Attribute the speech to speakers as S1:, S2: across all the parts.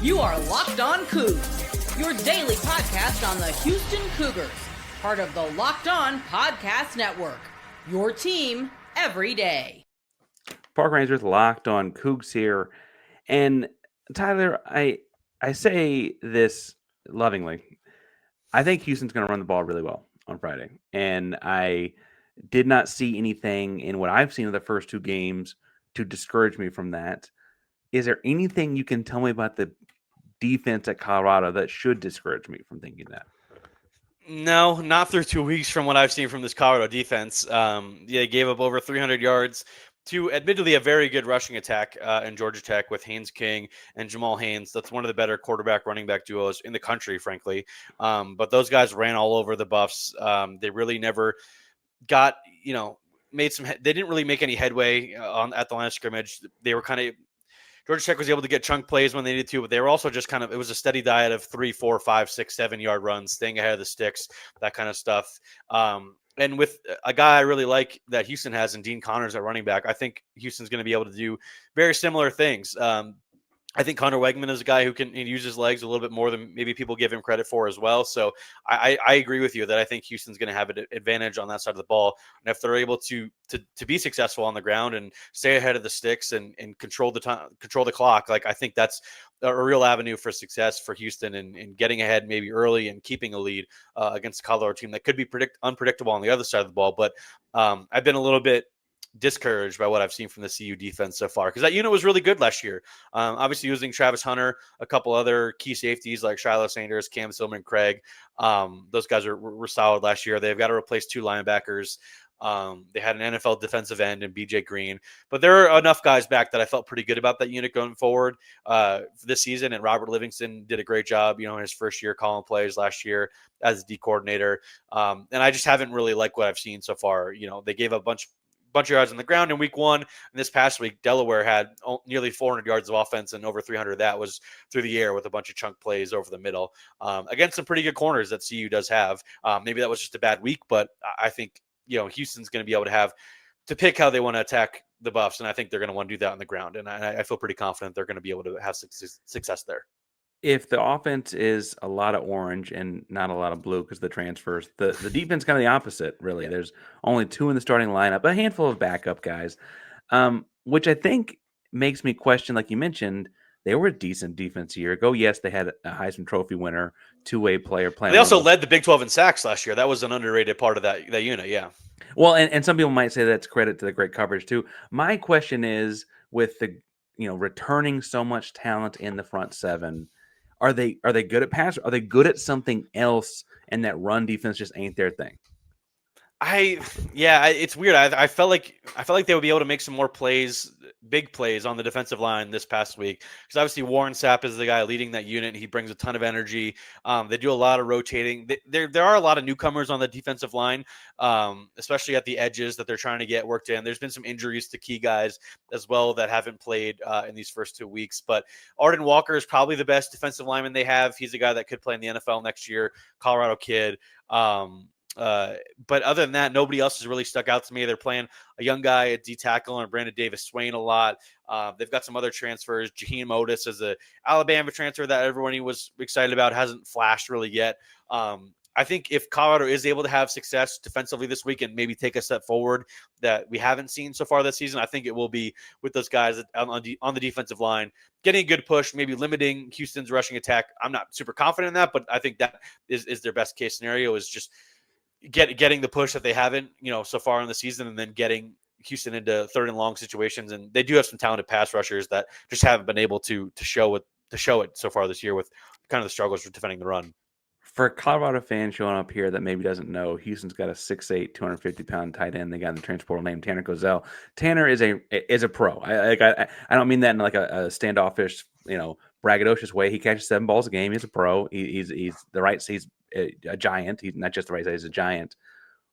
S1: You are Locked On Cougs, your daily podcast on the Houston Cougars, part of the Locked On Podcast Network, your team every day.
S2: Park Rangers Locked On Coogs here. And Tyler, I say this lovingly. I think Houston's going to run the ball really well on Friday. And I did not see anything in what I've seen of the first two games to discourage me from that. Is there anything you can tell me about the defense at Colorado that should discourage me from thinking that?
S3: No, not through 2 weeks from what I've seen from this Colorado defense. They gave up over 300 yards to admittedly a very good rushing attack in Georgia Tech with Haynes King and Jamal Haynes. That's one of the better quarterback running back duos in the country, frankly. But those guys ran all over the Buffs. They really never got, they didn't really make any headway at the line of scrimmage. They were kind of, Georgia Tech was able to get chunk plays when they needed to, but they were also just it was a steady diet of 3, 4, 5, 6, 7 yard runs, staying ahead of the sticks, that kind of stuff. And with a guy I really like that Houston has in Dean Connors at running back, I think Houston's going to be able to do very similar things. I think Conner Weigman is a guy who can use his legs a little bit more than maybe people give him credit for as well. So I agree with you that I think Houston's going to have an advantage on that side of the ball. And if they're able to be successful on the ground and stay ahead of the sticks and control the time, control the clock, like I think that's a real avenue for success for Houston and getting ahead maybe early and keeping a lead against a Colorado team that could be unpredictable on the other side of the ball. But I've been a little bit discouraged by what I've seen from the CU defense so far, because that unit was really good last year. Obviously using Travis Hunter, a couple other key safeties like Shiloh Sanders, Cam Silman, Craig. Those guys were solid last year. They've got to replace 2 linebackers. They had an NFL defensive end in BJ Green, but there are enough guys back that I felt pretty good about that unit going forward this season. And Robert Livingston did a great job, in his first year calling plays last year as D coordinator. And I just haven't really liked what I've seen so far. They gave up a bunch of yards on the ground in week 1. And this past week, Delaware had nearly 400 yards of offense, and over 300 of that was through the air with a bunch of chunk plays over the middle against some pretty good corners that CU does have. Maybe that was just a bad week, but I think, Houston's going to be able to pick how they want to attack the Buffs. And I think they're going to want to do that on the ground. And I feel pretty confident they're going to be able to have success there.
S2: If the offense is a lot of orange and not a lot of blue because of the transfers, the defense kind of the opposite, really. Yeah. There's only 2 in the starting lineup, a handful of backup guys, which I think makes me question, like you mentioned, they were a decent defense a year ago. Yes, they had a Heisman Trophy winner, 2-way player playing.
S3: They also led the Big 12 in sacks last year. That was an underrated part of that unit, yeah.
S2: Well, and some people might say that's credit to the great coverage too. My question is, with the returning so much talent in the front 7, are they good at pass? Are they good at something else? And that run defense just ain't their thing.
S3: It's weird. I felt like they would be able to make some more plays, big plays on the defensive line this past week, because obviously Warren Sapp is the guy leading that unit. He brings a ton of energy. They do a lot of rotating. There are a lot of newcomers on the defensive line, especially at the edges that they're trying to get worked in. There's been some injuries to key guys as well that haven't played in these first 2 weeks. But Arden Walker is probably the best defensive lineman they have. He's a guy that could play in the NFL next year. Colorado kid. But other than that, nobody else has really stuck out to me. They're playing a young guy at D tackle and Brandon Davis Swain a lot. They've got some other transfers. Jaheim Otis is a Alabama transfer that everyone was excited about, hasn't flashed really yet. I think if Colorado is able to have success defensively this week and maybe take a step forward that we haven't seen so far this season, I think it will be with those guys on the defensive line, getting a good push, maybe limiting Houston's rushing attack. I'm not super confident in that, but I think that is their best case scenario, is just getting the push that they haven't, so far in the season, and then getting Houston into 3rd and long situations. And they do have some talented pass rushers that just haven't been able to show it so far this year, with kind of the struggles with defending the run.
S2: For a Colorado fan showing up here that maybe doesn't know, Houston's got a 6'8", 250-pound tight end they got in the transfer portal named Tanner Koziol. Tanner is a pro. I don't mean that in like a standoffish, braggadocious way. He catches 7 balls a game. He's a pro. He's the right. He's a giant. He's not just the right side. He's a giant.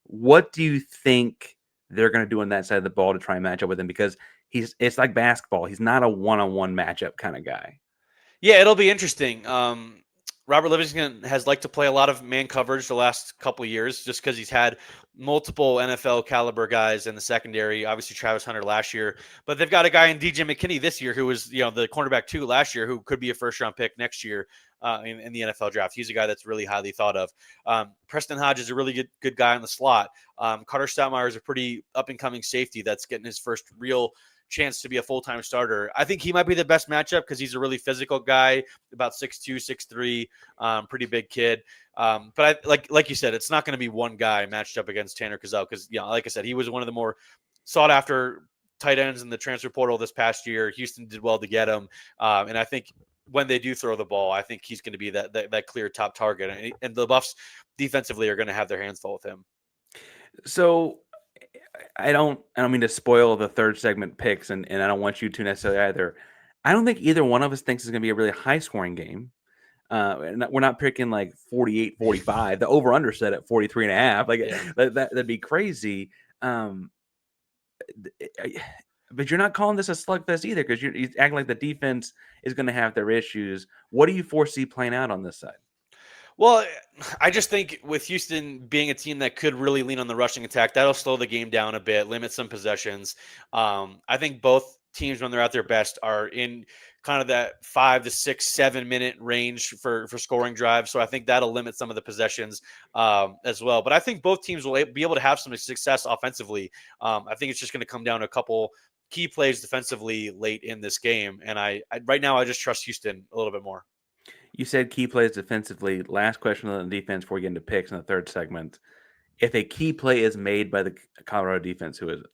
S2: What do you think they're going to do on that side of the ball to try and match up with him? Because it's like basketball. He's not a one-on-one matchup kind of guy.
S3: Yeah, it'll be interesting. Robert Livingston has liked to play a lot of man coverage the last couple of years just because he's had multiple NFL caliber guys in the secondary. Obviously, Travis Hunter last year, but they've got a guy in DJ McKinney this year who was, the cornerback 2 last year, who could be a first-round pick next year in the NFL draft. He's a guy that's really highly thought of. Preston Hodge is a really good guy in the slot. Carter Stoutmeyer is a pretty up-and-coming safety that's getting his first real chance to be a full-time starter. I think he might be the best matchup because he's a really physical guy, about 6'2", 6'3", pretty big kid. But like you said, it's not going to be one guy matched up against Tanner Koziol because, like I said, he was one of the more sought-after tight ends in the transfer portal this past year. Houston did well to get him, and I think when they do throw the ball, I think he's going to be that clear top target, and the Buffs defensively are going to have their hands full with him.
S2: So I don't mean to spoil the third segment picks, and I don't want you to necessarily either. I don't think either one of us thinks it's going to be a really high scoring game. And we're not picking like 48-45. The over under set at 43.5. Like that'd be crazy. But you're not calling this a slugfest either because you're acting like the defense is going to have their issues. What do you foresee playing out on this side?
S3: Well, I just think with Houston being a team that could really lean on the rushing attack, that'll slow the game down a bit, limit some possessions. I think both teams, when they're at their best, are in kind of that 5 to 6, 7 minute range for scoring drives. So I think that'll limit some of the possessions as well. But I think both teams will be able to have some success offensively. I think it's just going to come down to a couple key plays defensively late in this game. And I right now, I just trust Houston a little bit more.
S2: You said key plays defensively. Last question on the defense before we get into picks in the third segment. If a key play is made by the Colorado defense, who is it?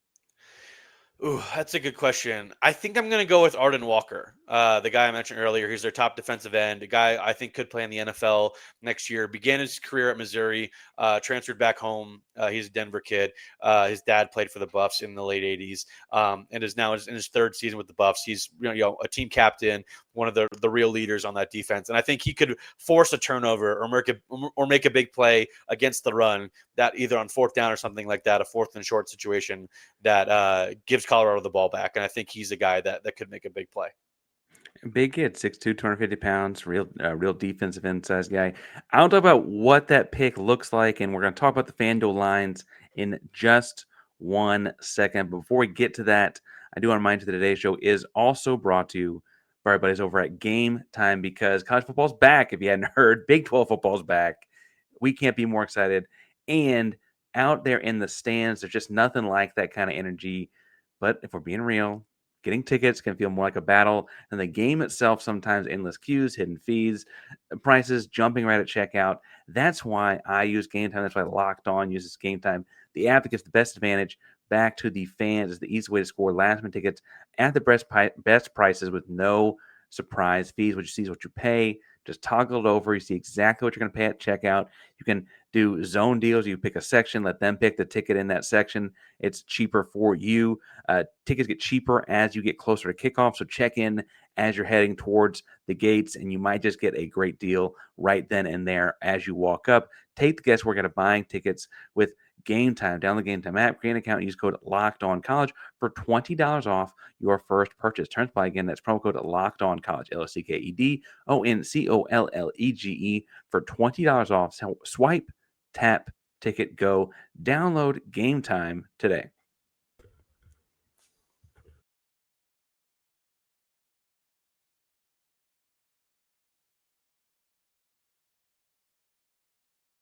S3: Ooh, that's a good question. I think I'm going to go with Arden Walker, the guy I mentioned earlier. He's their top defensive end, a guy I think could play in the NFL next year. Began his career at Missouri, transferred back home. He's a Denver kid. His dad played for the Buffs in the late 80s and is now in his third season with the Buffs. He's a team captain, one of the real leaders on that defense. And I think he could force a turnover or make a big play against the run, that either on fourth down or something like that, a fourth and short situation that gives Colorado the ball back. And I think he's a guy that could make a big play.
S2: Big kid, 6'2", 250 pounds, real defensive end size guy. I'll talk about what that pick looks like, and we're going to talk about the FanDuel lines in just 1 second. But before we get to that, I do want to remind you that today's show is also brought to you by our buddies over at Game Time, because college football's back. If you hadn't heard, Big 12 football's back. We can't be more excited. And out there in the stands, there's just nothing like that kind of energy. But if we're being real, getting tickets can feel more like a battle than the game itself. Sometimes endless queues, hidden fees, prices jumping right at checkout. That's why I use Game Time. That's why Locked On uses Game Time. The app that gives the best advantage back to the fans is the easy way to score last-minute tickets at the best prices with no surprise fees. What you see is what you pay. Just toggle it over. You see exactly what you're going to pay at checkout. You can do zone deals. You pick a section, let them pick the ticket in that section. It's cheaper for you. Tickets get cheaper as you get closer to kickoff. So check in as you're heading towards the gates, and you might just get a great deal right then and there as you walk up. Take the guesswork out of buying tickets with Game Time. Download the Game Time app, create an account, and use code LOCKEDONCollege for $20 off your first purchase. Terms apply. Again, that's promo code LOCKEDONCollege, LOCKEDONCOLLEGE for $20 off. So swipe, tap, ticket, go. Download Game Time today.